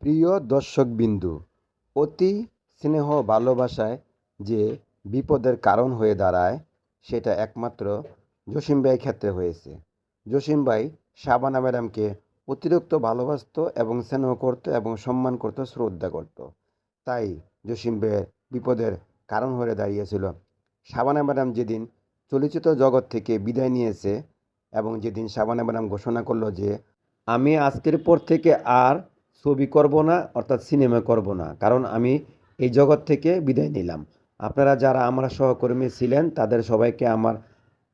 প্রিয় দর্শকবিন্দু, অতি স্নেহ ভালোবাসায় যে বিপদের কারণ হয়ে দাঁড়ায় সেটা একমাত্র জসিম ভাইয়ের ক্ষেত্রে হয়েছে। জসিম ভাই শাবানা ম্যাডামকে অতিরিক্ত ভালোবাসতো এবং স্নেহ করতো এবং সম্মান করতো, শ্রদ্ধা করতো। তাই জসিম ভাইয়ের বিপদের কারণ হয়ে দাঁড়িয়েছিল শাবানা ম্যাডাম যেদিন চলচ্চিত্র জগৎ থেকে বিদায় নিয়েছে এবং যেদিন শাবানা ম্যাডাম ঘোষণা করলো যে আমি আজকের পর থেকে আর ছবি করব না, অর্থাৎ সিনেমা করব না, কারণ আমি এই জগৎ থেকে বিদায় নিলাম। আপনারা যারা আমার সহকর্মী ছিলেন তাদের সবাইকে আমার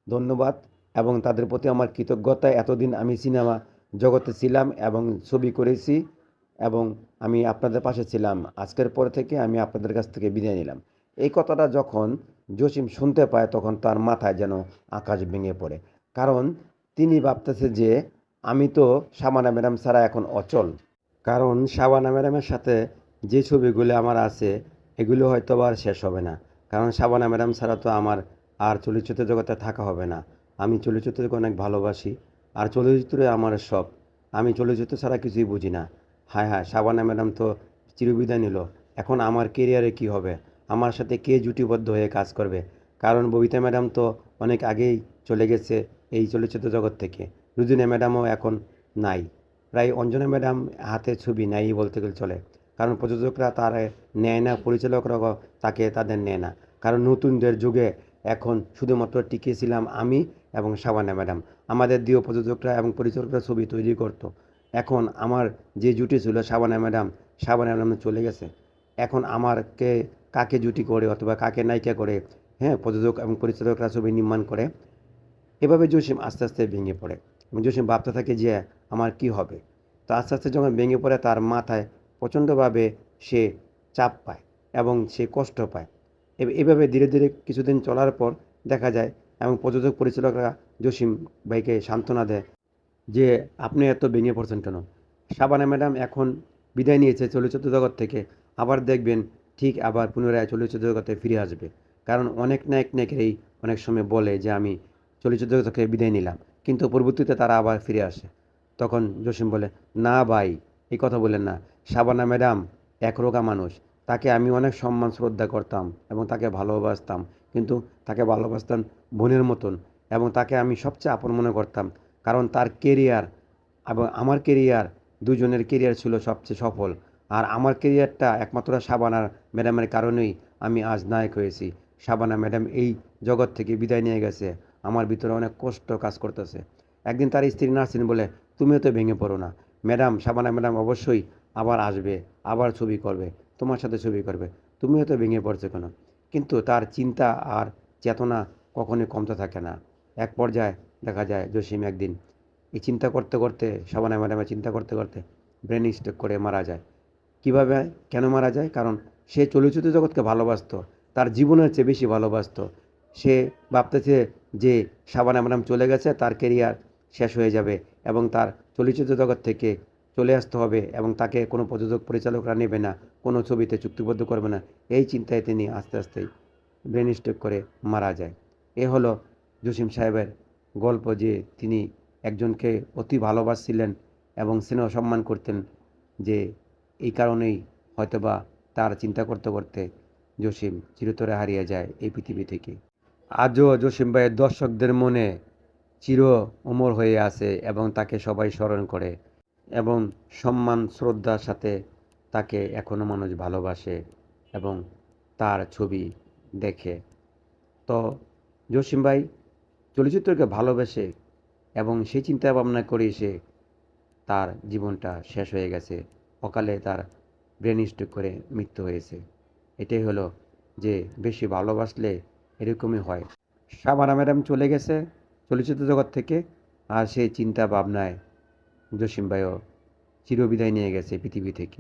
ধন্যবাদ এবং তাদের প্রতি আমার কৃতজ্ঞতা। এতদিন আমি সিনেমা জগতে ছিলাম এবং ছবি করেছি এবং আমি আপনাদের পাশে ছিলাম। আজকের পর থেকে আমি আপনাদের কাছ থেকে বিদায় নিলাম। এই কথাটা যখন জসিম শুনতে পায় তখন তার মাথায় যেন আকাশ ভেঙে পড়ে। কারণ তিনি ভাবতেছে যে আমি তো শাবানা ম্যাডাম ছাড়া এখন অচল। কারণ শাবানা ম্যাডামের সাথে যে ছবিগুলো আমার আছে এগুলো হয়তো আর শেষ হবে না। কারণ শাবানা ম্যাডাম ছাড়া তো আমার আর চলচ্চিত্র জগতে থাকা হবে না। আমি চলচ্চিত্রকে অনেক ভালোবাসি আর চলচ্চিত্রে আমার সব। আমি চলচ্চিত্র ছাড়া কিছুই বুঝি না। হায় হায়, শাবানা ম্যাডাম তো চিরবিদায় নিল। এখন আমার কেরিয়ারে কি হবে? আমার সাথে কে জুটিবদ্ধ হয়ে কাজ করবে? কারণ ববিতা ম্যাডাম তো অনেক আগেই চলে গেছে এই চলচ্চিত্র জগৎ থেকে। রুজিনা ম্যাডামও এখন নাই। প্রায় অঞ্জনা ম্যাডাম হাতে ছবি নেয়ই বলতে গেলে চলে। কারণ প্রযোজকরা তার নেয় না, পরিচালকরাও তাকে তাদের নেয় না। কারণ নতুনদের যুগে এখন শুধুমাত্র টিকেছিলাম আমি এবং শাবানা ম্যাডাম। আমাদের দিয়ে প্রযোজকরা এবং পরিচালকরা ছবি তৈরি করতো। এখন আমার যে জুটি ছিল শাবানা ম্যাডাম চলে গেছে। এখন আমারকে কাকে জুটি করে অথবা কাকে নায়িকা করে, হ্যাঁ, প্রযোজক এবং পরিচালকরা ছবি নির্মাণ করে। এভাবে জসিম আস্তে আস্তে ভেঙে পড়ে এবং জসিম ভাবতে থাকে যে আমার কি হবে। তো আস্তে আস্তে যখন ভেঙে পড়ে তার মাথায় প্রচণ্ডভাবে সে চাপ পায় এবং সে কষ্ট পায়। এভাবে ধীরে ধীরে কিছুদিন চলার পর দেখা যায় এবং প্রযোজক পরিচালকরা জসিম ভাইকে সান্ত্বনা দেয় যে আপনি এত ভেঙে পড়ছেন কেন? শাবানা ম্যাডাম এখন বিদায় নিয়েছে চলচ্চিত্র জগৎ থেকে, আবার দেখবেন ঠিক আবার পুনরায় চলচ্চিত্র জগতে ফিরে আসবে। কারণ অনেক নায়ক নায়িকারই অনেক সময় বলে যে আমি চলচ্চিত্র জগৎ থেকে বিদায় নিলাম, কিন্তু পরবর্তীতে তারা আবার ফিরে আসে। তখন জসিম বলে, না ভাই, এই কথা বললেন না। শাবানা ম্যাডাম একরোগা মানুষ। তাকে আমি অনেক সম্মান শ্রদ্ধা করতাম এবং তাকে ভালোবাসতাম, কিন্তু তাকে ভালোবাসতাম বোনের মতন এবং তাকে আমি সবচেয়ে আপন মনে করতাম। কারণ তার কেরিয়ার এবং আমার কেরিয়ার, দুজনের কেরিয়ার ছিল সবচেয়ে সফল। আর আমার কেরিয়ারটা একমাত্র শাবানা ম্যাডামের কারণেই আমি আজ নায়ক হয়েছি। শাবানা ম্যাডাম এই জগৎ থেকে বিদায় নিয়ে গেছে, আমার ভিতরে অনেক কষ্ট কাজ করতেছে। একদিন তার স্ত্রী নার্সিন বলে, তুমিও তো ভেঙে পড়ো না ম্যাডাম, শাবানা ম্যাডাম অবশ্যই আবার আসবে, আবার ছবি করবে, তোমার সাথে ছবি করবে, তুমিও তো ভেঙে পড়ছো কেন? কিন্তু তার চিন্তা আর চেতনা কখনোই কমতে থাকে না। এক পর্যায়ে দেখা যায় জসিম একদিন এই চিন্তা করতে করতে, শাবানা ম্যাডামের চিন্তা করতে করতে ব্রেন স্ট্রোক করে মারা যায়। কীভাবে, কেন মারা যায়? কারণ সে চলচ্চিত্র জগৎকে ভালোবাসতো, তার জীবনের চেয়ে বেশি ভালোবাসতো। সে ভাবতেছে যে শাবানা ম্যাডাম চলে গেছে, তার কেরিয়ার শেষ হয়ে যাবে এবং তার চলচ্চিত্র জগৎ থেকে চলে আসতে হবে এবং তাকে কোনো প্রযোজক পরিচালকরা নেবে না, কোনো ছবিতে চুক্তিবদ্ধ করবে না। এই চিন্তায় তিনি আস্তে আস্তেই ব্রেন স্ট্রোক করে মারা যায়। এ হলো জসিম সাহেবের গল্প যে তিনি একজনকে অতি ভালোবাসছিলেন এবং স্নেহ সম্মান করতেন, যে এই কারণেই হয়তোবা তার চিন্তা করতে করতে জসিম চিরতরে হারিয়ে যায় এই পৃথিবী থেকে। আজও জসিম ভাইয়ের দর্শকদের মনে চির অমর হয়ে আছে এবং তাকে সবাই স্মরণ করে এবং সম্মান শ্রদ্ধার সাথে তাকে এখনও মানুষ ভালোবাসে এবং তার ছবি দেখে। তো জসিম ভাই চলচ্চিত্রকে ভালোবেসে এবং সেই চিন্তা ভাবনা করে সে তার জীবনটা শেষ হয়ে গেছে। অকালে তার ব্রেন স্ট্রোক করে মৃত্যু হয়েছে। এটাই হলো যে বেশি ভালোবাসলে এরকমই হয়। শাবানা ম্যাডাম চলে গেছে চলচ্চিত্র জগৎ থেকে, আর সেই চিন্তা ভাবনায় জসিম ভাইও চিরবিদায় নিয়ে গেছে পৃথিবী থেকে।